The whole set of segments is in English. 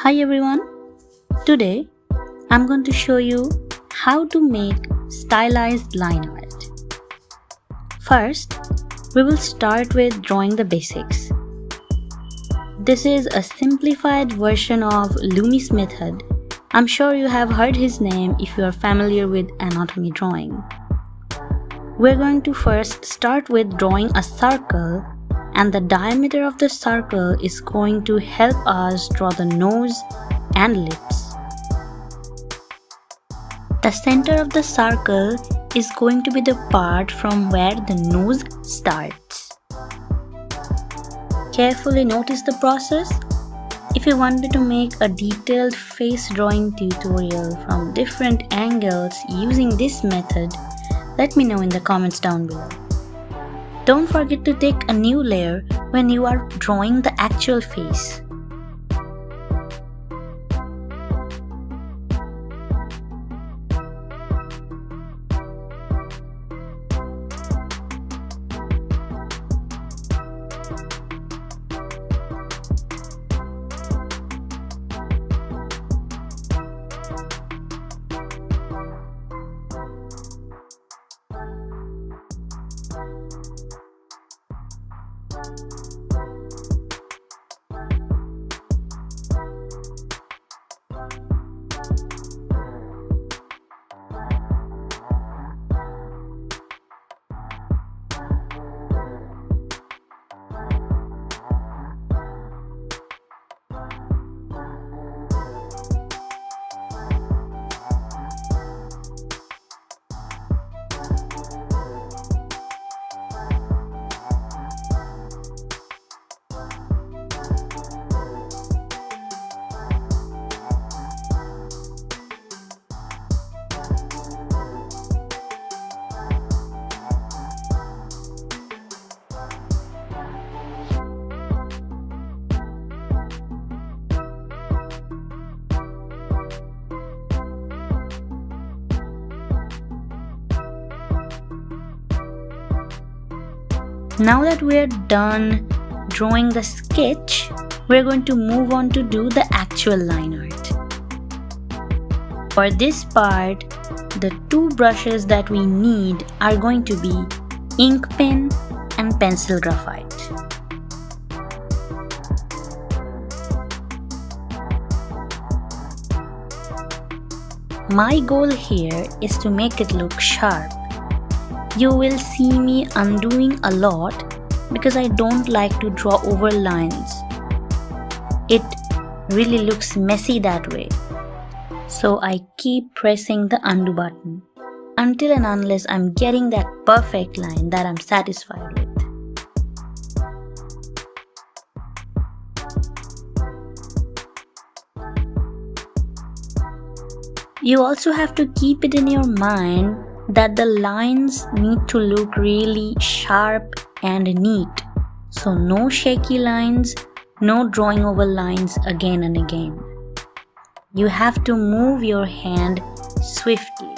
Hi everyone, today I'm going to show you how to make stylized line art. First, we will start with drawing the basics. This is a simplified version of Lumi's method. I'm sure you have heard his name if you are familiar with anatomy drawing. We're going to first start with drawing a circle, and the diameter of the circle is going to help us draw the nose and lips. The center of the circle is going to be the part from where the nose starts. Carefully notice the process. If you wanted to make a detailed face drawing tutorial from different angles using this method, let me know in the comments down below. Don't forget to take a new layer when you are drawing the actual face. Now that we are done drawing the sketch, we're going to move on to do the actual line art. For this part, the two brushes that we need are going to be ink pen and pencil graphite. My goal here is to make it look sharp. You will see me undoing a lot because I don't like to draw over lines. It really looks messy that way. So I keep pressing the undo button until and unless I'm getting that perfect line that I'm satisfied with. You also have to keep it in your mind that the lines need to look really sharp and neat. So no shaky lines, no drawing over lines again and again. You have to move your hand swiftly.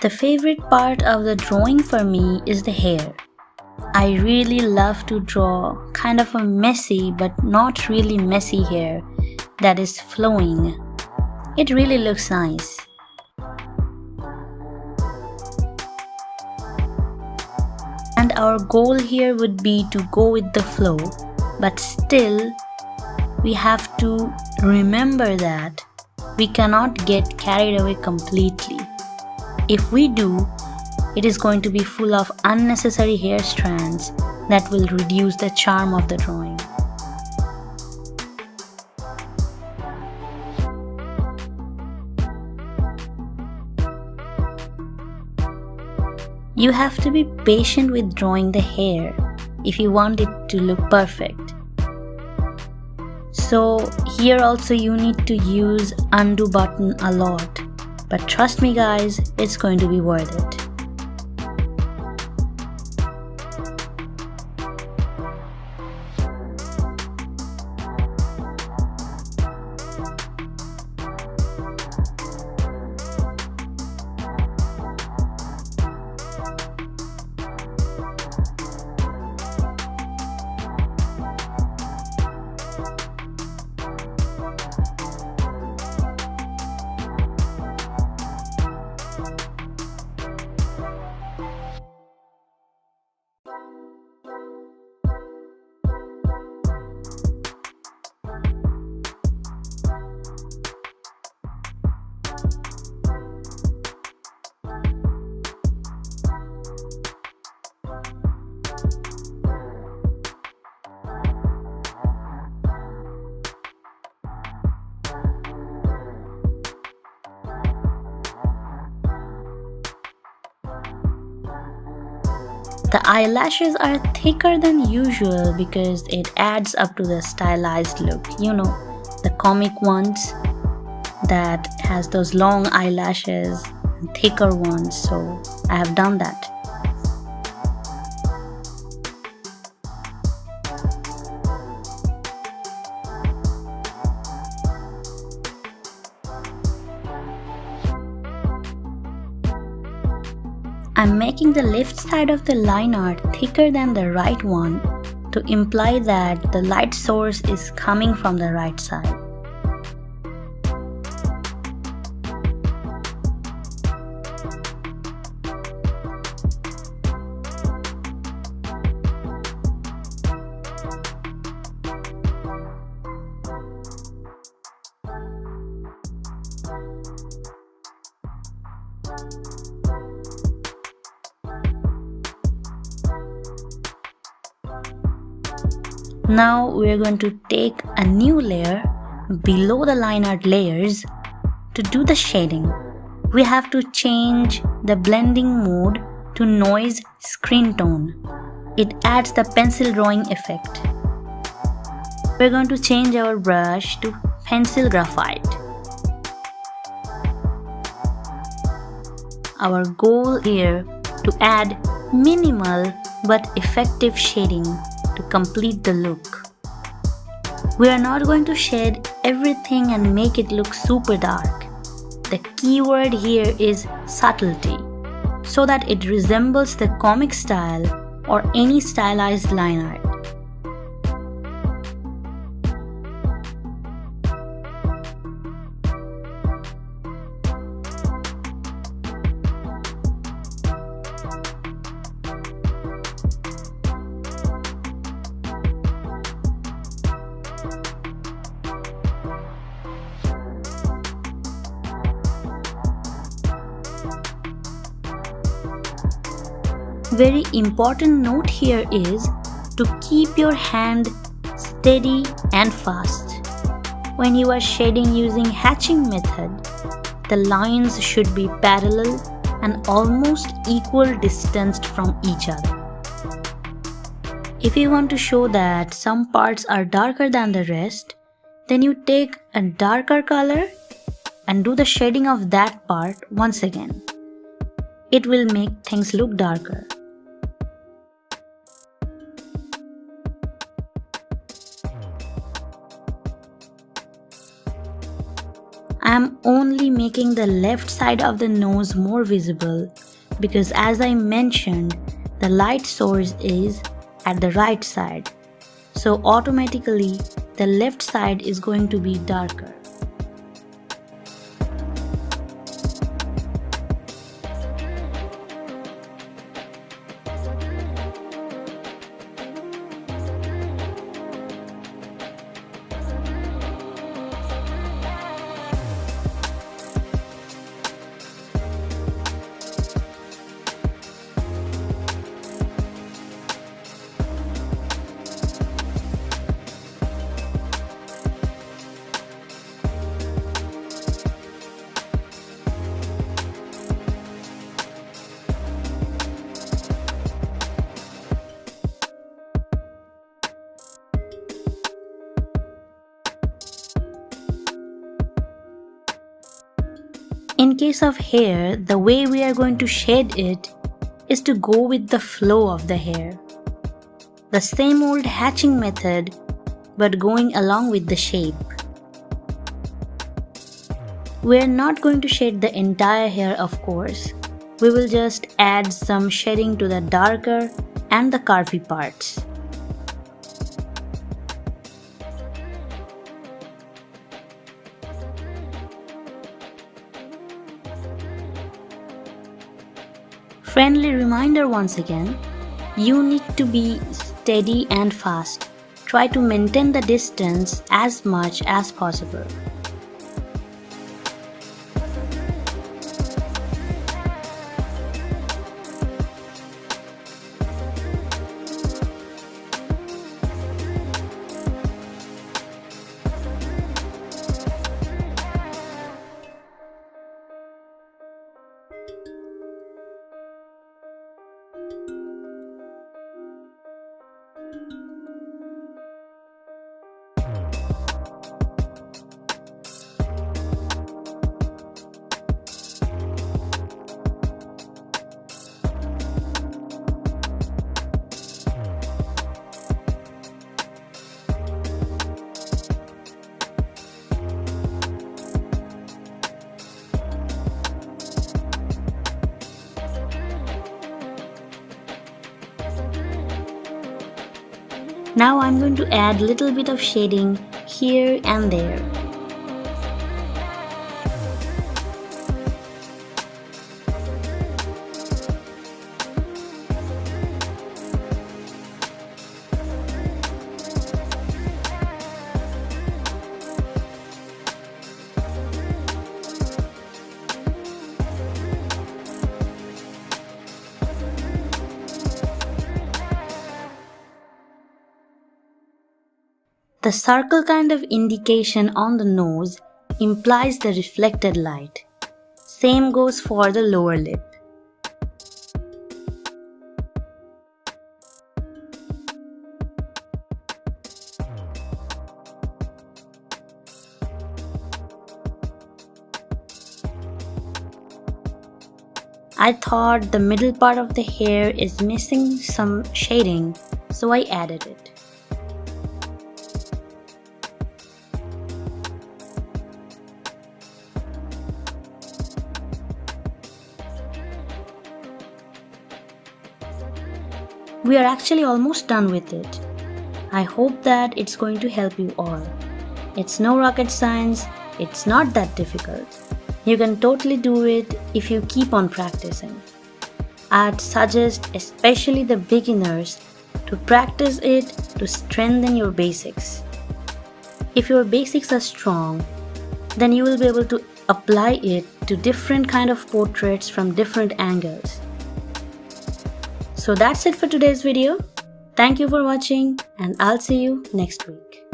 The favorite part of the drawing for me is the hair. I really love to draw kind of a messy but not really messy hair that is flowing. It really looks nice. And our goal here would be to go with the flow, but still we have to remember that we cannot get carried away completely. If we do, it is going to be full of unnecessary hair strands that will reduce the charm of the drawing. You have to be patient with drawing the hair if you want it to look perfect. So here also you need to use undo button a lot, but trust me guys, it's going to be worth it. The eyelashes are thicker than usual because it adds up to the stylized look. You know, the comic ones that has those long eyelashes and thicker ones, so I have done that. I'm making the left side of the line art thicker than the right one to imply that the light source is coming from the right side. Now we are going to take a new layer below the line art layers to do the shading. We have to change the blending mode to noise screen tone. It adds the pencil drawing effect. We're going to change our brush to pencil graphite. Our goal here to add minimal but effective shading to complete the look. We are not going to shade everything and make it look super dark. The key word here is subtlety, so that it resembles the comic style or any stylized line art. Very important note here is to keep your hand steady and fast. When you are shading using hatching method, the lines should be parallel and almost equal distanced from each other. If you want to show that some parts are darker than the rest, then you take a darker color and do the shading of that part once again. It will make things look darker. I am only making the left side of the nose more visible because, as I mentioned, the light source is at the right side. So automatically the left side is going to be darker. In case of hair, the way we are going to shade it is to go with the flow of the hair. The same old hatching method, but going along with the shape. We are not going to shade the entire hair, of course. We will just add some shading to the darker and the curvy parts. Friendly reminder once again, you need to be steady and fast. Try to maintain the distance as much as possible. Now I'm going to add little bit of shading here and there. The circle kind of indication on the nose implies the reflected light. Same goes for the lower lip. I thought the middle part of the hair is missing some shading, so I added it. We are actually almost done with it. I hope that it's going to help you all. It's no rocket science, it's not that difficult. You can totally do it if you keep on practicing. I'd suggest especially the beginners to practice it to strengthen your basics. If your basics are strong, then you will be able to apply it to different kind of portraits from different angles. So that's it for today's video. Thank you for watching and I'll see you next week.